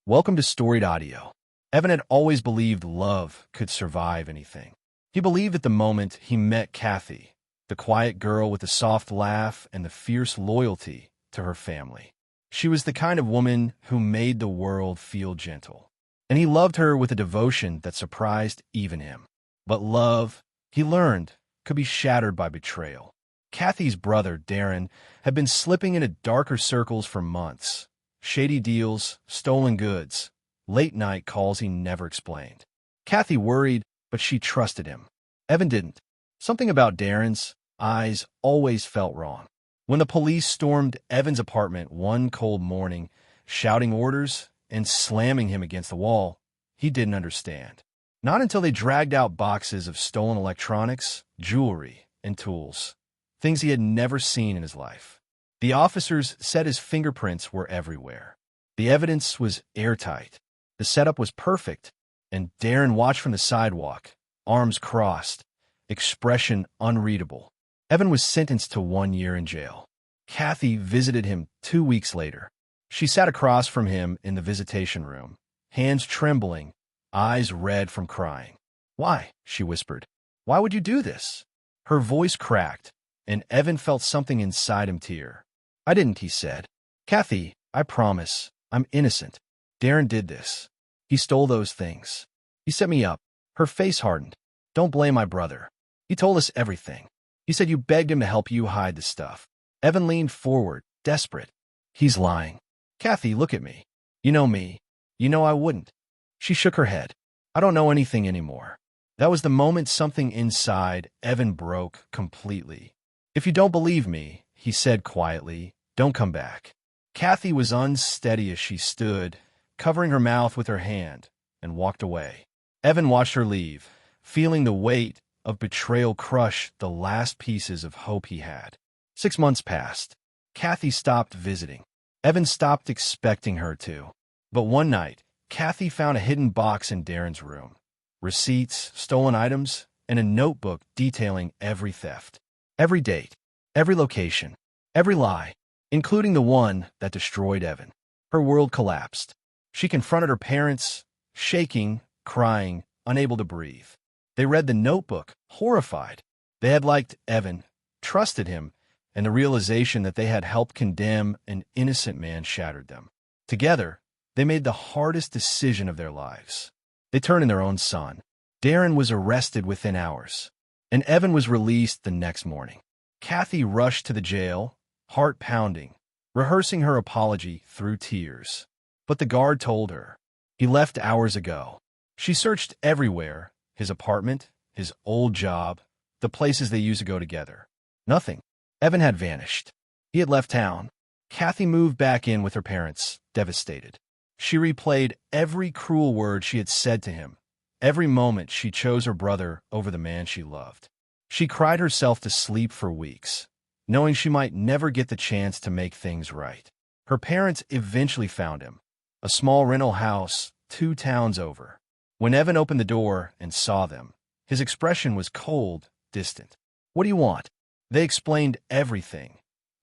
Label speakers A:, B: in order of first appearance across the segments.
A: Welcome to Storied Audio. Evan had always believed love could survive anything. He believed at the moment he met Cathy, the quiet girl with the soft laugh and the fierce loyalty to her family. She was the kind of woman who made the world feel gentle, and he loved her with a devotion that surprised even him. But love, he learned, could be shattered by betrayal. Cathy's brother, Darren, had been slipping into darker circles for months. Shady deals, stolen goods, late-night calls he never explained. Cathy worried, but she trusted him. Evan didn't. Something about Darren's eyes always felt wrong. When the police stormed Evan's apartment one cold morning, shouting orders and slamming him against the wall, he didn't understand. Not until they dragged out boxes of stolen electronics, jewelry, and tools, things he had never seen in his life. The officers said his fingerprints were everywhere. The evidence was airtight. The setup was perfect, and Darren watched from the sidewalk, arms crossed, expression unreadable. Evan was sentenced to 1 year in jail. Cathy visited him 2 weeks later. She sat across from him in the visitation room, hands trembling, eyes red from crying. "Why?" she whispered. "Why would you do this?" Her voice cracked, and Evan felt something inside him tear. "I didn't," he said. "Cathy, I promise, I'm innocent. Darren did this. He stole those things. He set me up." Her face hardened. "Don't blame my brother. He told us everything. He said you begged him to help you hide the stuff." Evan leaned forward, desperate. "He's lying. Cathy, look at me. You know me. You know I wouldn't." She shook her head. "I don't know anything anymore." That was the moment something inside Evan broke completely. "If you don't believe me," he said quietly, "don't come back." Cathy was unsteady as she stood, covering her mouth with her hand, and walked away. Evan watched her leave, feeling the weight of betrayal crush the last pieces of hope he had. 6 months passed. Cathy stopped visiting. Evan stopped expecting her to. But one night, Cathy found a hidden box in Darren's room. Receipts, stolen items, and a notebook detailing every theft. Every date, every location, every lie, including the one that destroyed Evan. Her world collapsed. She confronted her parents, shaking, crying, unable to breathe. They read the notebook, horrified. They had liked Evan, trusted him, and the realization that they had helped condemn an innocent man shattered them. Together, they made the hardest decision of their lives. They turned in their own son. Darren was arrested within hours, and Evan was released the next morning. Cathy rushed to the jail, heart pounding, rehearsing her apology through tears. But the guard told her, "He left hours ago." She searched everywhere, his apartment, his old job, the places they used to go together. Nothing. Evan had vanished. He had left town. Cathy moved back in with her parents, devastated. She replayed every cruel word she had said to him. Every moment she chose her brother over the man she loved. She cried herself to sleep for weeks, knowing she might never get the chance to make things right. Her parents eventually found him, a small rental house 2 towns over. When Evan opened the door and saw them, his expression was cold, distant. "What do you want?" They explained everything.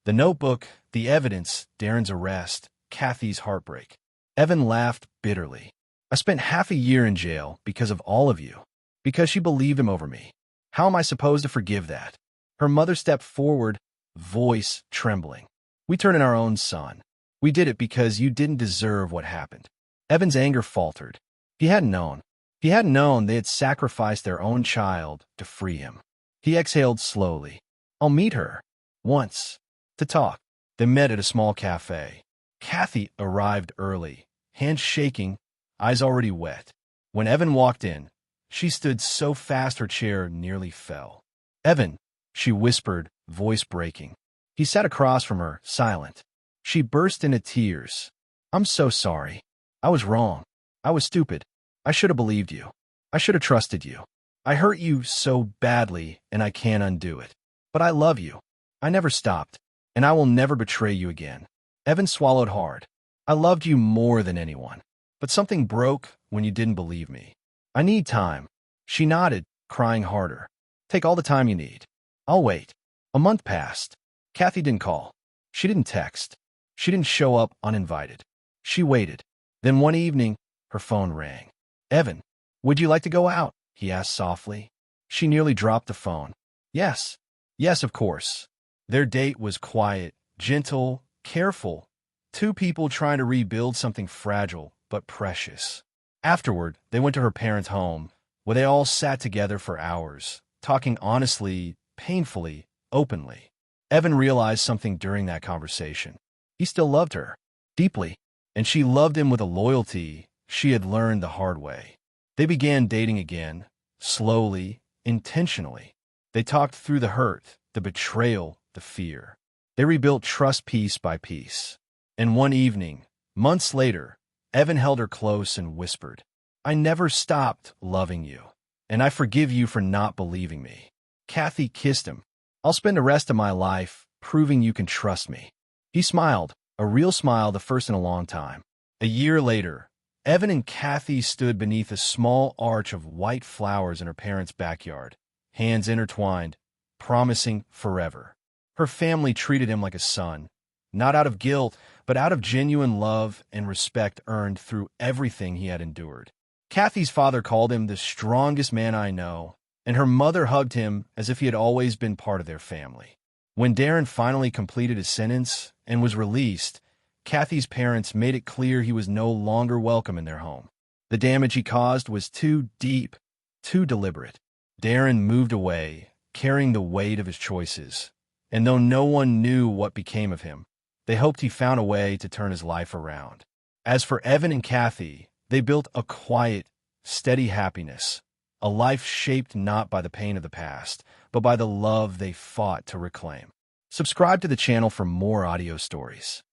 A: The notebook, the evidence, Darren's arrest, Cathy's heartbreak. Evan laughed bitterly. "I spent half a year in jail because of all of you, because she believed him over me. How am I supposed to forgive that?" Her mother stepped forward, voice trembling. "We turned in our own son. We did it because you didn't deserve what happened." Evan's anger faltered. He hadn't known. He hadn't known they had sacrificed their own child to free him. He exhaled slowly. "I'll meet her. Once. To talk." They met at a small cafe. Cathy arrived early, hands shaking, eyes already wet. When Evan walked in, she stood so fast her chair nearly fell. "Evan," she whispered, voice breaking. He sat across from her, silent. She burst into tears. "I'm so sorry. I was wrong. I was stupid. I should have believed you. I should have trusted you. I hurt you so badly, and I can't undo it. But I love you. I never stopped, and I will never betray you again." Evan swallowed hard. "I loved you more than anyone. But something broke when you didn't believe me. I need time." She nodded, crying harder. "Take all the time you need. I'll wait." A month passed. Cathy didn't call. She didn't text. She didn't show up uninvited. She waited. Then one evening, her phone rang. "Evan, would you like to go out?" he asked softly. She nearly dropped the phone. Yes. Yes, of course. Their date was quiet, gentle, careful. Two people trying to rebuild something fragile but precious. Afterward, they went to her parents' home, where they all sat together for hours, talking honestly, painfully, openly. Evan realized something during that conversation. He still loved her, deeply, and she loved him with a loyalty she had learned the hard way. They began dating again, slowly, intentionally. They talked through the hurt, the betrayal, the fear. They rebuilt trust piece by piece. And one evening, months later, Evan held her close and whispered, "I never stopped loving you, and I forgive you for not believing me." Cathy kissed him. "I'll spend the rest of my life proving you can trust me." He smiled, a real smile, the first in a long time. A year later, Evan and Cathy stood beneath a small arch of white flowers in her parents' backyard, hands intertwined, promising forever. Her family treated him like a son, not out of guilt, but out of genuine love and respect earned through everything he had endured. Cathy's father called him the strongest man I know, and her mother hugged him as if he had always been part of their family. When Darren finally completed his sentence and was released, Cathy's parents made it clear he was no longer welcome in their home. The damage he caused was too deep, too deliberate. Darren moved away, carrying the weight of his choices, and though no one knew what became of him, they hoped he found a way to turn his life around. As for Evan and Cathy, they built a quiet, steady happiness, a life shaped not by the pain of the past, but by the love they fought to reclaim. Subscribe to the channel for more audio stories.